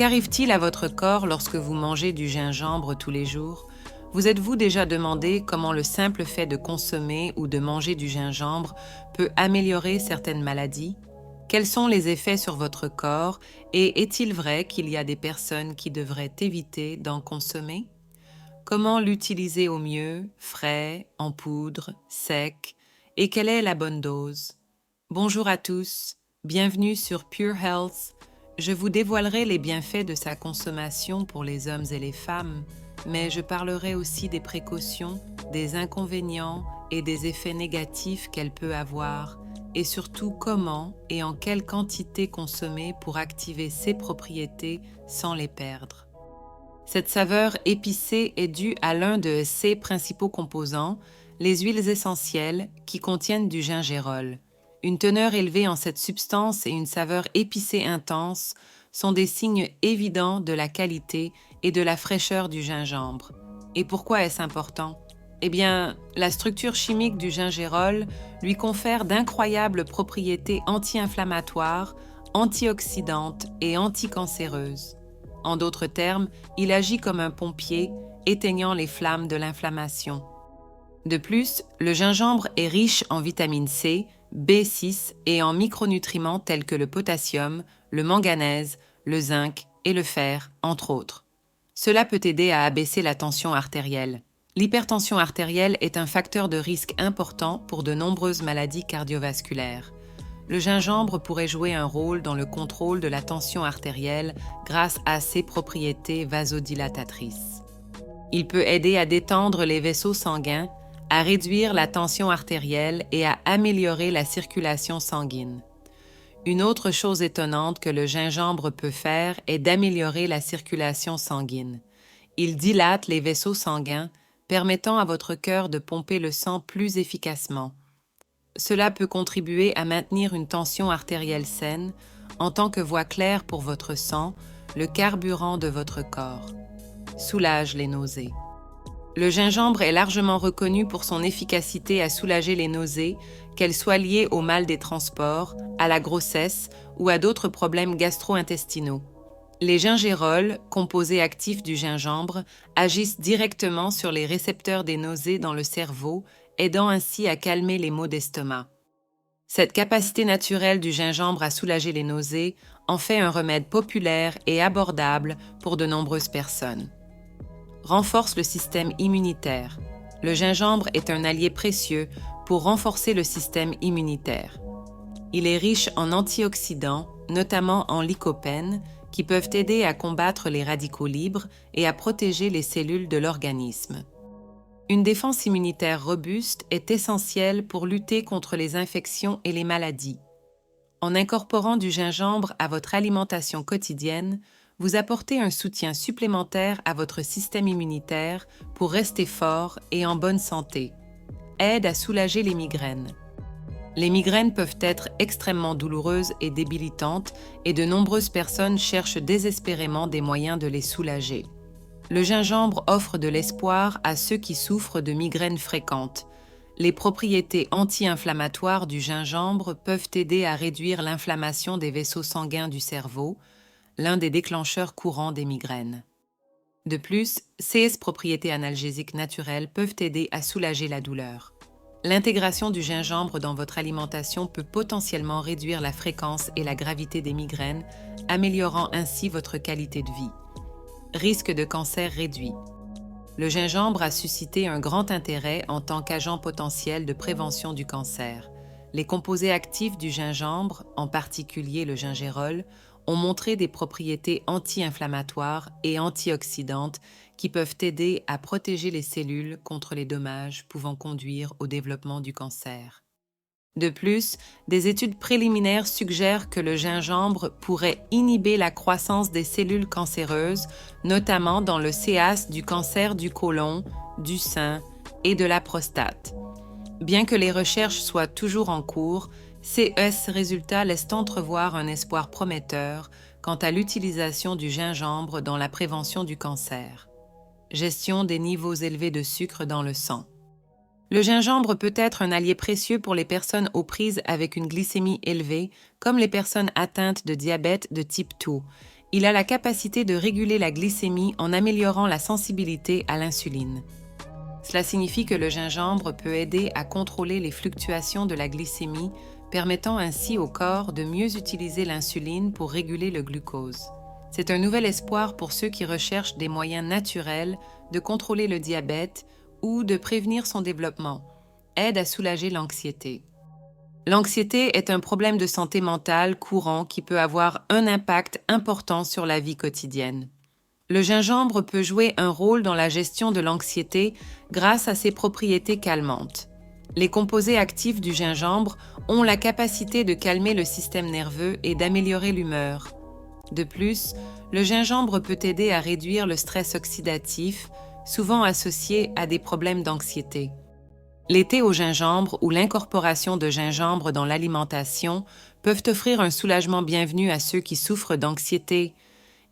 Qu'arrive-t-il à votre corps lorsque vous mangez du gingembre tous les jours? Vous êtes-vous déjà demandé comment le simple fait de consommer ou de manger du gingembre peut améliorer certaines maladies? Quels sont les effets sur votre corps et est-il vrai qu'il y a des personnes qui devraient éviter d'en consommer? Comment l'utiliser au mieux, frais, en poudre, sec, et quelle est la bonne dose? Bonjour à tous, bienvenue sur Pure Health. Je vous dévoilerai les bienfaits de sa consommation pour les hommes et les femmes, mais je parlerai aussi des précautions, des inconvénients et des effets négatifs qu'elle peut avoir, et surtout comment et en quelle quantité consommer pour activer ses propriétés sans les perdre. Cette saveur épicée est due à l'un de ses principaux composants, les huiles essentielles qui contiennent du gingérol. Une teneur élevée en cette substance et une saveur épicée intense sont des signes évidents de la qualité et de la fraîcheur du gingembre. Et pourquoi est-ce important? Eh bien, la structure chimique du gingérol lui confère d'incroyables propriétés anti-inflammatoires, antioxydantes et anticancéreuses. En d'autres termes, il agit comme un pompier, éteignant les flammes de l'inflammation. De plus, le gingembre est riche en vitamine C, B6 et en micronutriments tels que le potassium, le manganèse, le zinc et le fer, entre autres. Cela peut aider à abaisser la tension artérielle. L'hypertension artérielle est un facteur de risque important pour de nombreuses maladies cardiovasculaires. Le gingembre pourrait jouer un rôle dans le contrôle de la tension artérielle grâce à ses propriétés vasodilatatrices. Il peut aider à détendre les vaisseaux sanguins, à réduire la tension artérielle et à améliorer la circulation sanguine. Une autre chose étonnante que le gingembre peut faire est d'améliorer la circulation sanguine. Il dilate les vaisseaux sanguins, permettant à votre cœur de pomper le sang plus efficacement. Cela peut contribuer à maintenir une tension artérielle saine en tant que voie claire pour votre sang, le carburant de votre corps. Soulage les nausées. Le gingembre est largement reconnu pour son efficacité à soulager les nausées, qu'elles soient liées au mal des transports, à la grossesse ou à d'autres problèmes gastro-intestinaux. Les gingérols, composés actifs du gingembre, agissent directement sur les récepteurs des nausées dans le cerveau, aidant ainsi à calmer les maux d'estomac. Cette capacité naturelle du gingembre à soulager les nausées en fait un remède populaire et abordable pour de nombreuses personnes. Renforce le système immunitaire. Le gingembre est un allié précieux pour renforcer le système immunitaire. Il est riche en antioxydants, notamment en lycopène, qui peuvent aider à combattre les radicaux libres et à protéger les cellules de l'organisme. Une défense immunitaire robuste est essentielle pour lutter contre les infections et les maladies. En incorporant du gingembre à votre alimentation quotidienne, vous apportez un soutien supplémentaire à votre système immunitaire pour rester fort et en bonne santé. Aide à soulager les migraines. Les migraines peuvent être extrêmement douloureuses et débilitantes et de nombreuses personnes cherchent désespérément des moyens de les soulager. Le gingembre offre de l'espoir à ceux qui souffrent de migraines fréquentes. Les propriétés anti-inflammatoires du gingembre peuvent aider à réduire l'inflammation des vaisseaux sanguins du cerveau, l'un des déclencheurs courants des migraines. De plus, ces propriétés analgésiques naturelles peuvent aider à soulager la douleur. L'intégration du gingembre dans votre alimentation peut potentiellement réduire la fréquence et la gravité des migraines, améliorant ainsi votre qualité de vie. Risque de cancer réduit. Le gingembre a suscité un grand intérêt en tant qu'agent potentiel de prévention du cancer. Les composés actifs du gingembre, en particulier le gingérol, ont montré des propriétés anti-inflammatoires et antioxydantes qui peuvent aider à protéger les cellules contre les dommages pouvant conduire au développement du cancer. De plus, des études préliminaires suggèrent que le gingembre pourrait inhiber la croissance des cellules cancéreuses, notamment dans le CA du cancer du côlon, du sein et de la prostate. Bien que les recherches soient toujours en cours, ces résultats laissent entrevoir un espoir prometteur quant à l'utilisation du gingembre dans la prévention du cancer. Gestion des niveaux élevés de sucre dans le sang. Le gingembre peut être un allié précieux pour les personnes aux prises avec une glycémie élevée, comme les personnes atteintes de diabète de type 2. Il a la capacité de réguler la glycémie en améliorant la sensibilité à l'insuline. Cela signifie que le gingembre peut aider à contrôler les fluctuations de la glycémie, permettant ainsi au corps de mieux utiliser l'insuline pour réguler le glucose. C'est un nouvel espoir pour ceux qui recherchent des moyens naturels de contrôler le diabète ou de prévenir son développement. Aide à soulager l'anxiété. L'anxiété est un problème de santé mentale courant qui peut avoir un impact important sur la vie quotidienne. Le gingembre peut jouer un rôle dans la gestion de l'anxiété grâce à ses propriétés calmantes. Les composés actifs du gingembre ont la capacité de calmer le système nerveux et d'améliorer l'humeur. De plus, le gingembre peut aider à réduire le stress oxydatif, souvent associé à des problèmes d'anxiété. Les thés au gingembre ou l'incorporation de gingembre dans l'alimentation peuvent offrir un soulagement bienvenu à ceux qui souffrent d'anxiété.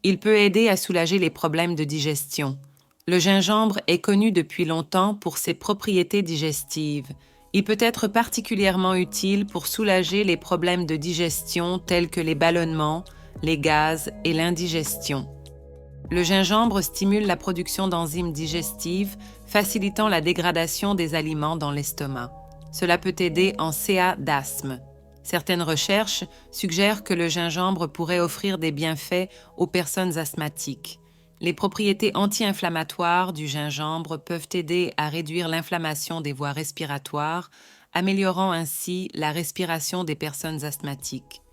Il peut aider à soulager les problèmes de digestion. Le gingembre est connu depuis longtemps pour ses propriétés digestives. Il peut être particulièrement utile pour soulager les problèmes de digestion tels que les ballonnements, les gaz et l'indigestion. Le gingembre stimule la production d'enzymes digestives, facilitant la dégradation des aliments dans l'estomac. Cela peut aider en CA d'asthme. Certaines recherches suggèrent que le gingembre pourrait offrir des bienfaits aux personnes asthmatiques. Les propriétés anti-inflammatoires du gingembre peuvent aider à réduire l'inflammation des voies respiratoires, améliorant ainsi la respiration des personnes asthmatiques.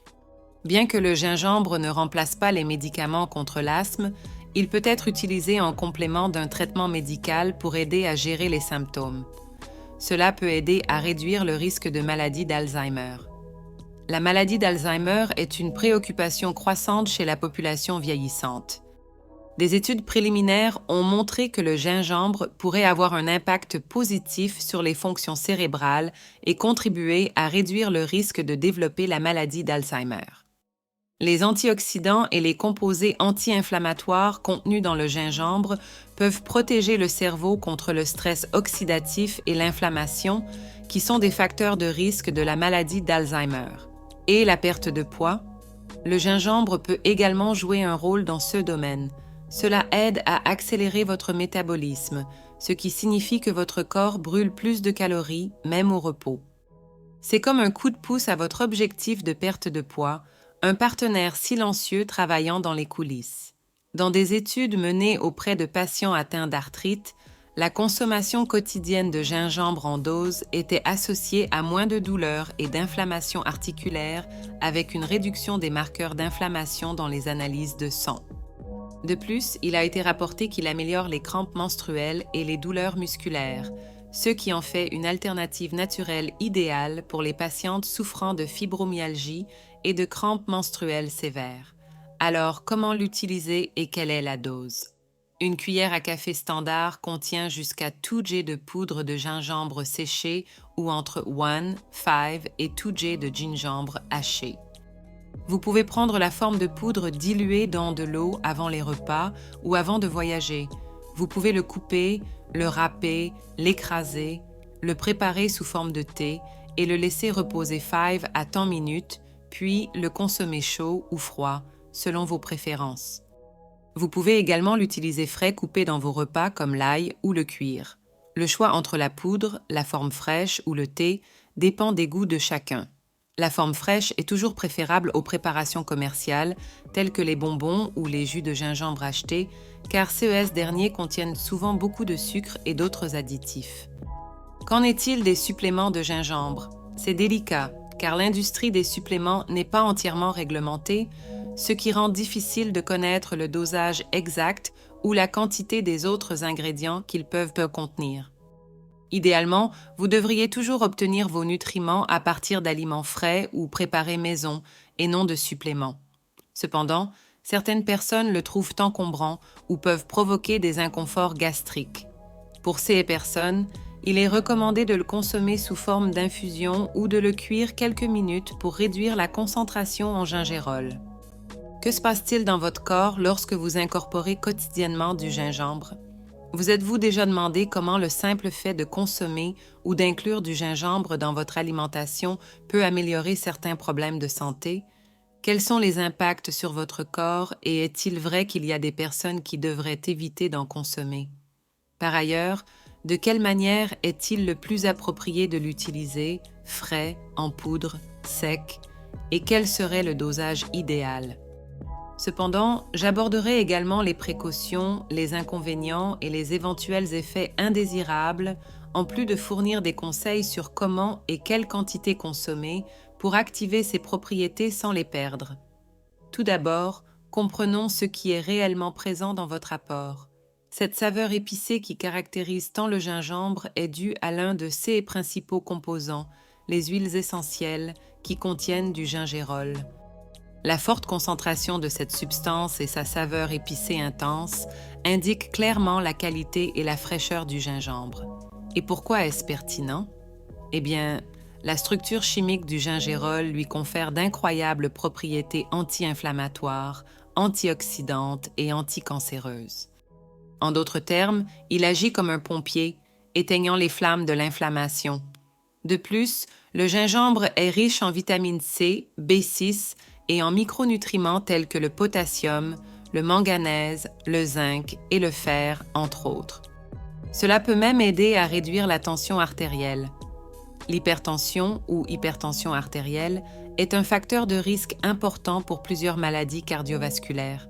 Bien que le gingembre ne remplace pas les médicaments contre l'asthme, il peut être utilisé en complément d'un traitement médical pour aider à gérer les symptômes. Cela peut aider à réduire le risque de maladie d'Alzheimer. La maladie d'Alzheimer est une préoccupation croissante chez la population vieillissante. Des études préliminaires ont montré que le gingembre pourrait avoir un impact positif sur les fonctions cérébrales et contribuer à réduire le risque de développer la maladie d'Alzheimer. Les antioxydants et les composés anti-inflammatoires contenus dans le gingembre peuvent protéger le cerveau contre le stress oxydatif et l'inflammation, qui sont des facteurs de risque de la maladie d'Alzheimer. Et la perte de poids? Le gingembre peut également jouer un rôle dans ce domaine. Cela aide à accélérer votre métabolisme, ce qui signifie que votre corps brûle plus de calories, même au repos. C'est comme un coup de pouce à votre objectif de perte de poids, un partenaire silencieux travaillant dans les coulisses. Dans des études menées auprès de patients atteints d'arthrite, la consommation quotidienne de gingembre en dose était associée à moins de douleurs et d'inflammation articulaire avec une réduction des marqueurs d'inflammation dans les analyses de sang. De plus, il a été rapporté qu'il améliore les crampes menstruelles et les douleurs musculaires, ce qui en fait une alternative naturelle idéale pour les patientes souffrant de fibromyalgie et de crampes menstruelles sévères. Alors, comment l'utiliser et quelle est la dose? Une cuillère à café standard contient jusqu'à 2 G de poudre de gingembre séché ou entre 1, 5 et 2 G de gingembre haché. Vous pouvez prendre la forme de poudre diluée dans de l'eau avant les repas ou avant de voyager. Vous pouvez le couper, le râper, l'écraser, le préparer sous forme de thé et le laisser reposer 5 à 10 minutes, puis le consommer chaud ou froid, selon vos préférences. Vous pouvez également l'utiliser frais coupé dans vos repas comme l'ail ou le cuir. Le choix entre la poudre, la forme fraîche ou le thé dépend des goûts de chacun. La forme fraîche est toujours préférable aux préparations commerciales, telles que les bonbons ou les jus de gingembre achetés, car ces derniers contiennent souvent beaucoup de sucre et d'autres additifs. Qu'en est-il des suppléments de gingembre? C'est délicat, car l'industrie des suppléments n'est pas entièrement réglementée, ce qui rend difficile de connaître le dosage exact ou la quantité des autres ingrédients qu'ils peuvent contenir. Idéalement, vous devriez toujours obtenir vos nutriments à partir d'aliments frais ou préparés maison et non de suppléments. Cependant, certaines personnes le trouvent encombrant ou peuvent provoquer des inconforts gastriques. Pour ces personnes, il est recommandé de le consommer sous forme d'infusion ou de le cuire quelques minutes pour réduire la concentration en gingérol. Que se passe-t-il dans votre corps lorsque vous incorporez quotidiennement du gingembre? Vous êtes-vous déjà demandé comment le simple fait de consommer ou d'inclure du gingembre dans votre alimentation peut améliorer certains problèmes de santé? Quels sont les impacts sur votre corps et est-il vrai qu'il y a des personnes qui devraient éviter d'en consommer? Par ailleurs, de quelle manière est-il le plus approprié de l'utiliser, frais, en poudre, sec, et quel serait le dosage idéal? Cependant, j'aborderai également les précautions, les inconvénients et les éventuels effets indésirables, en plus de fournir des conseils sur comment et quelle quantité consommer pour activer ces propriétés sans les perdre. Tout d'abord, comprenons ce qui est réellement présent dans votre apport. Cette saveur épicée qui caractérise tant le gingembre est due à l'un de ses principaux composants, les huiles essentielles qui contiennent du gingérol. La forte concentration de cette substance et sa saveur épicée intense indiquent clairement la qualité et la fraîcheur du gingembre. Et pourquoi est-ce pertinent? Eh bien, la structure chimique du gingérol lui confère d'incroyables propriétés anti-inflammatoires, antioxydantes et anticancéreuses. En d'autres termes, il agit comme un pompier, éteignant les flammes de l'inflammation. De plus, le gingembre est riche en vitamine C, B6 et en micronutriments tels que le potassium, le manganèse, le zinc et le fer, entre autres. Cela peut même aider à réduire la tension artérielle. L'hypertension ou hypertension artérielle est un facteur de risque important pour plusieurs maladies cardiovasculaires.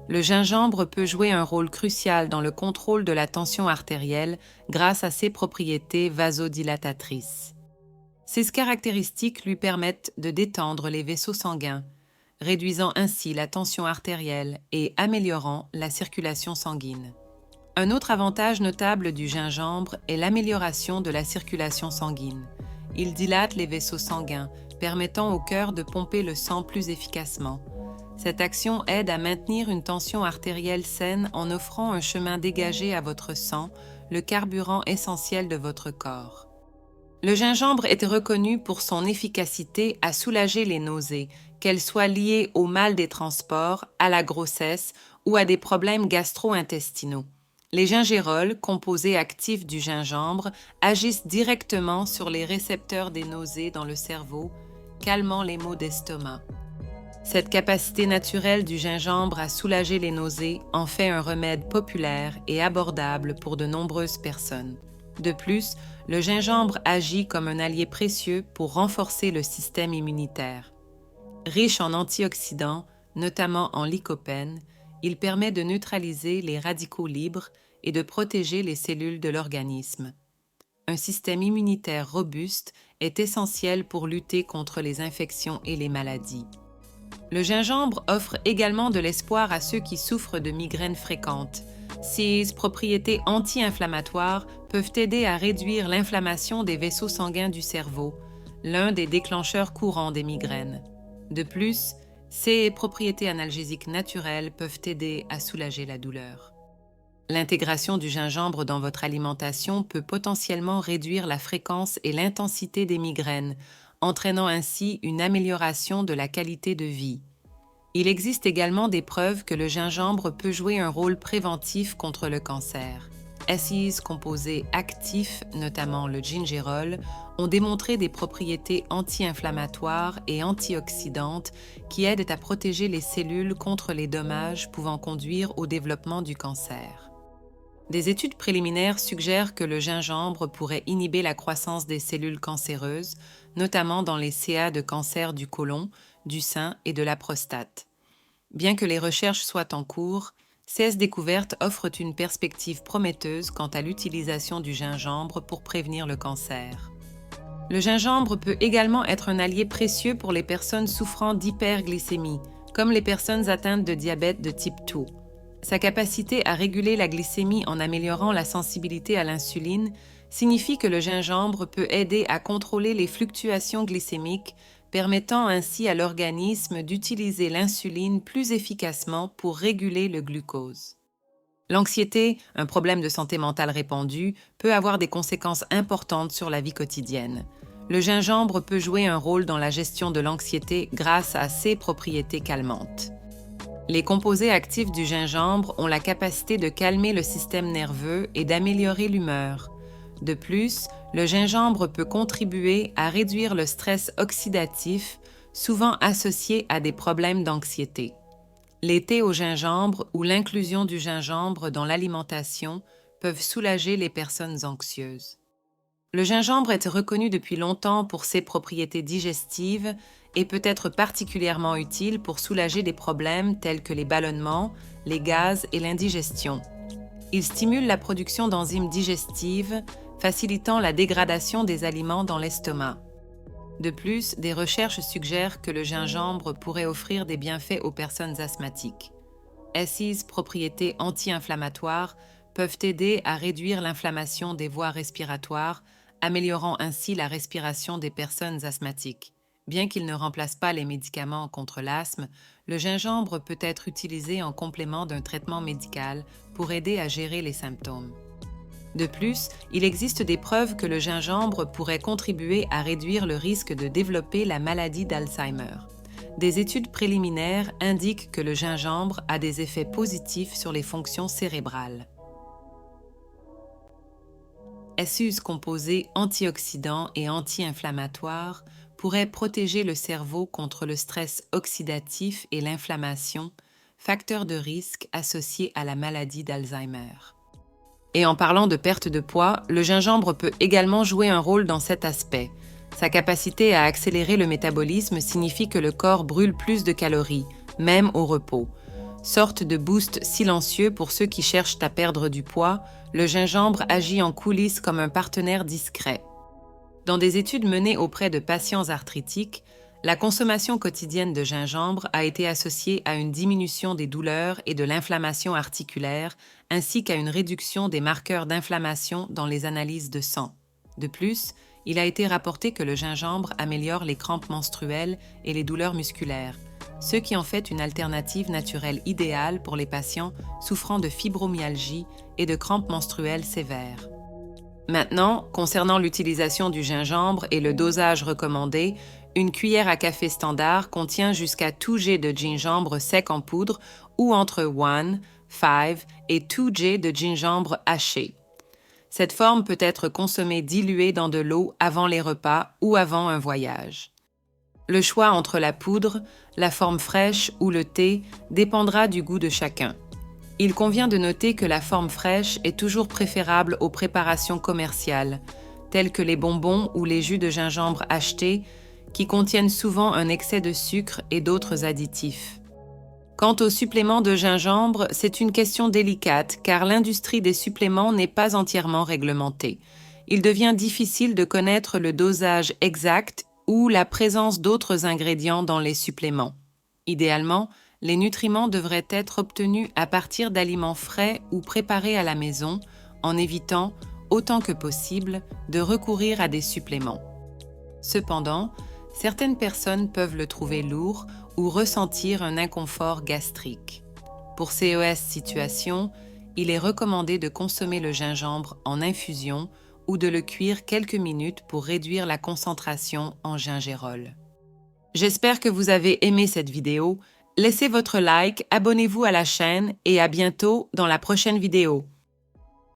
Le gingembre peut jouer un rôle crucial dans le contrôle de la tension artérielle grâce à ses propriétés vasodilatatrices. Ces caractéristiques lui permettent de détendre les vaisseaux sanguins, réduisant ainsi la tension artérielle et améliorant la circulation sanguine. Un autre avantage notable du gingembre est l'amélioration de la circulation sanguine. Il dilate les vaisseaux sanguins, permettant au cœur de pomper le sang plus efficacement. Cette action aide à maintenir une tension artérielle saine en offrant un chemin dégagé à votre sang, le carburant essentiel de votre corps. Le gingembre est reconnu pour son efficacité à soulager les nausées, qu'elles soient liées au mal des transports, à la grossesse ou à des problèmes gastro-intestinaux. Les gingérols, composés actifs du gingembre, agissent directement sur les récepteurs des nausées dans le cerveau, calmant les maux d'estomac. Cette capacité naturelle du gingembre à soulager les nausées en fait un remède populaire et abordable pour de nombreuses personnes. De plus, le gingembre agit comme un allié précieux pour renforcer le système immunitaire. Riche en antioxydants, notamment en lycopène, il permet de neutraliser les radicaux libres et de protéger les cellules de l'organisme. Un système immunitaire robuste est essentiel pour lutter contre les infections et les maladies. Le gingembre offre également de l'espoir à ceux qui souffrent de migraines fréquentes. Ses propriétés anti-inflammatoires peuvent aider à réduire l'inflammation des vaisseaux sanguins du cerveau, l'un des déclencheurs courants des migraines. De plus, ses propriétés analgésiques naturelles peuvent aider à soulager la douleur. L'intégration du gingembre dans votre alimentation peut potentiellement réduire la fréquence et l'intensité des migraines, entraînant ainsi une amélioration de la qualité de vie. Il existe également des preuves que le gingembre peut jouer un rôle préventif contre le cancer. Acides composés actifs, notamment le gingérol, ont démontré des propriétés anti-inflammatoires et antioxydantes qui aident à protéger les cellules contre les dommages pouvant conduire au développement du cancer. Des études préliminaires suggèrent que le gingembre pourrait inhiber la croissance des cellules cancéreuses, notamment dans les CA de cancer du côlon, du sein et de la prostate. Bien que les recherches soient en cours, ces découvertes offrent une perspective prometteuse quant à l'utilisation du gingembre pour prévenir le cancer. Le gingembre peut également être un allié précieux pour les personnes souffrant d'hyperglycémie, comme les personnes atteintes de diabète de type 2. Sa capacité à réguler la glycémie en améliorant la sensibilité à l'insuline signifie que le gingembre peut aider à contrôler les fluctuations glycémiques, permettant ainsi à l'organisme d'utiliser l'insuline plus efficacement pour réguler le glucose. L'anxiété, un problème de santé mentale répandu, peut avoir des conséquences importantes sur la vie quotidienne. Le gingembre peut jouer un rôle dans la gestion de l'anxiété grâce à ses propriétés calmantes. Les composés actifs du gingembre ont la capacité de calmer le système nerveux et d'améliorer l'humeur. De plus, le gingembre peut contribuer à réduire le stress oxydatif, souvent associés à des problèmes d'anxiété. Les thés au gingembre ou l'inclusion du gingembre dans l'alimentation peuvent soulager les personnes anxieuses. Le gingembre est reconnu depuis longtemps pour ses propriétés digestives et peut être particulièrement utile pour soulager des problèmes tels que les ballonnements, les gaz et l'indigestion. Il stimule la production d'enzymes digestives, facilitant la dégradation des aliments dans l'estomac. De plus, des recherches suggèrent que le gingembre pourrait offrir des bienfaits aux personnes asthmatiques. Ses propriétés anti-inflammatoires peuvent aider à réduire l'inflammation des voies respiratoires, améliorant ainsi la respiration des personnes asthmatiques. Bien qu'il ne remplace pas les médicaments contre l'asthme, le gingembre peut être utilisé en complément d'un traitement médical pour aider à gérer les symptômes. De plus, il existe des preuves que le gingembre pourrait contribuer à réduire le risque de développer la maladie d'Alzheimer. Des études préliminaires indiquent que le gingembre a des effets positifs sur les fonctions cérébrales. Ses composés antioxydants et anti-inflammatoires pourraient protéger le cerveau contre le stress oxydatif et l'inflammation, facteurs de risque associés à la maladie d'Alzheimer. Et en parlant de perte de poids, le gingembre peut également jouer un rôle dans cet aspect. Sa capacité à accélérer le métabolisme signifie que le corps brûle plus de calories, même au repos. Sorte de boost silencieux pour ceux qui cherchent à perdre du poids, le gingembre agit en coulisses comme un partenaire discret. Dans des études menées auprès de patients arthritiques, la consommation quotidienne de gingembre a été associée à une diminution des douleurs et de l'inflammation articulaire, ainsi qu'à une réduction des marqueurs d'inflammation dans les analyses de sang. De plus, il a été rapporté que le gingembre améliore les crampes menstruelles et les douleurs musculaires, ce qui en fait une alternative naturelle idéale pour les patients souffrant de fibromyalgie et de crampes menstruelles sévères. Maintenant, concernant l'utilisation du gingembre et le dosage recommandé, une cuillère à café standard contient jusqu'à 2 g de gingembre sec en poudre ou entre 1, 5 et 2 g de gingembre haché. Cette forme peut être consommée diluée dans de l'eau avant les repas ou avant un voyage. Le choix entre la poudre, la forme fraîche ou le thé dépendra du goût de chacun. Il convient de noter que la forme fraîche est toujours préférable aux préparations commerciales, telles que les bonbons ou les jus de gingembre achetés, qui contiennent souvent un excès de sucre et d'autres additifs. Quant aux suppléments de gingembre, c'est une question délicate car l'industrie des suppléments n'est pas entièrement réglementée. Il devient difficile de connaître le dosage exact ou la présence d'autres ingrédients dans les suppléments. Idéalement, les nutriments devraient être obtenus à partir d'aliments frais ou préparés à la maison, en évitant, autant que possible, de recourir à des suppléments. Cependant, certaines personnes peuvent le trouver lourd ou ressentir un inconfort gastrique. Pour ces situations, il est recommandé de consommer le gingembre en infusion ou de le cuire quelques minutes pour réduire la concentration en gingérol. J'espère que vous avez aimé cette vidéo. Laissez votre like, abonnez-vous à la chaîne et à bientôt dans la prochaine vidéo.